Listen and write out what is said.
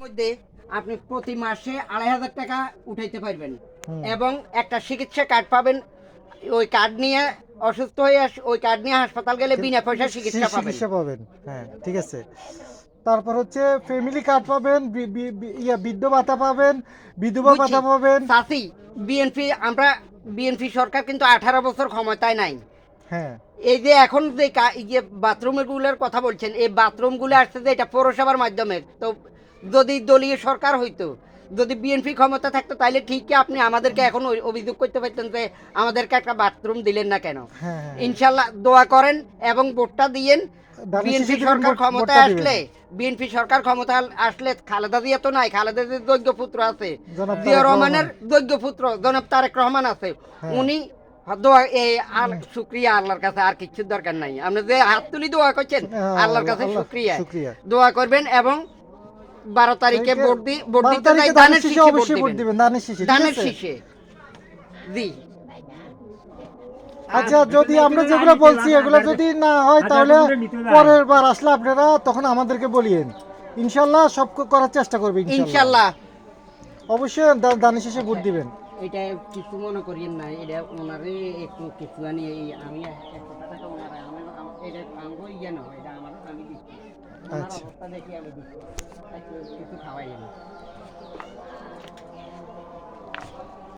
মধ্যে আপনি প্রতি মাসে ২,৫০০ টাকা উঠাইতে পারবেন এবং একটা চিকিৎসা কার্ড পাবেন। ওই কার্ড নিয়ে অসুস্থ হয়ে ওই কার্ড নিয়ে হাসপাতাল গেলে বিনা পয়সা চিকিৎসা পাবেন। হ্যাঁ, ঠিক আছে। তারপর হচ্ছে ফ্যামিলি কার্ড পাবেন, বৃদ্ধ ভাতা পাবেন, বিধবা বুঝছি ভাতা পাবেন। চাচি, বিএনপি সরকার কিন্তু ১৮ বছর ক্ষমতায় নাই। হ্যাঁ, এই যে এখন যে বাথরুমের গুলোর কথা বলছেন, এই বাথরুমগুলো আসছে যে এটা পৌরসভার মাধ্যমে। তো যদি দলীয় সরকার হইতো, যদি বিএনপি ক্ষমতা থাকতো, তাহলে ঠিকই আপনি আমাদেরকে এখন অভিযোগ করতে পারতেন যে আমাদেরকে একটা বাথরুম দিলেন না কেন। হ্যাঁ, হ্যাঁ। ইনশাল্লাহ দোয়া করেন এবং ভোটটা দিয়েন। ধানের বিএনপি শীষে দিবেন, সরকার ভোটটা ক্ষমতায় দিবেন। ক্ষমতা আসলে খালেদা জিয়া তো নাই, খালেদা জিয়ার যোগ্য পুত্র আছে, জনাব জিয়া তারেক রহমানের রহমান। যোগ্য পুত্র জনাব তারেক রহমান আছে। হ্যাঁ। উনি দোয়া শুক্রিয়া আল্লাহর কাছে, আর কিচ্ছুর দরকার নাই। আপনি যে হাত তুলি দোয়া করছেন, আল্লাহর কাছে আল্লাহ শুক্রিয়া শুকরিয়া। দোয়া করবেন এবং ১২ তারিখে ভোট 12 দিতে যাই তারিখে ধানের শীষে ভোট অবশ্যই ভোট দিবেন। দিবেন, ধানের শীষে, ঠিক ধানের আছে? শীষে। জি। আচ্ছা, যদি আমরা যেগুলো বলছি এগুলো যদি না হয় তাহলে পরের বার আসলে আপনারা তখন আমাদেরকে বলিয়েন। ইনশাল্লাহ সব করার চেষ্টা করবে ইনশাল্লাহ। ইনশাল্লাহ। অবশ্যই ধানের শীষে ভোট দিবেন। এটা কিছু মনে করিয়েন না, এটা ওনারে একটু কিছু আনি আমি ১০০ টাকা ওনারা এটা আঙ্গো ইয়ে নয়, এটা আমারও আমি দিচ্ছি। ওনার আচ্ছা। অবস্থা দেখি আমি দিচ্ছি, একটু কিছু খাওয়াই আমি।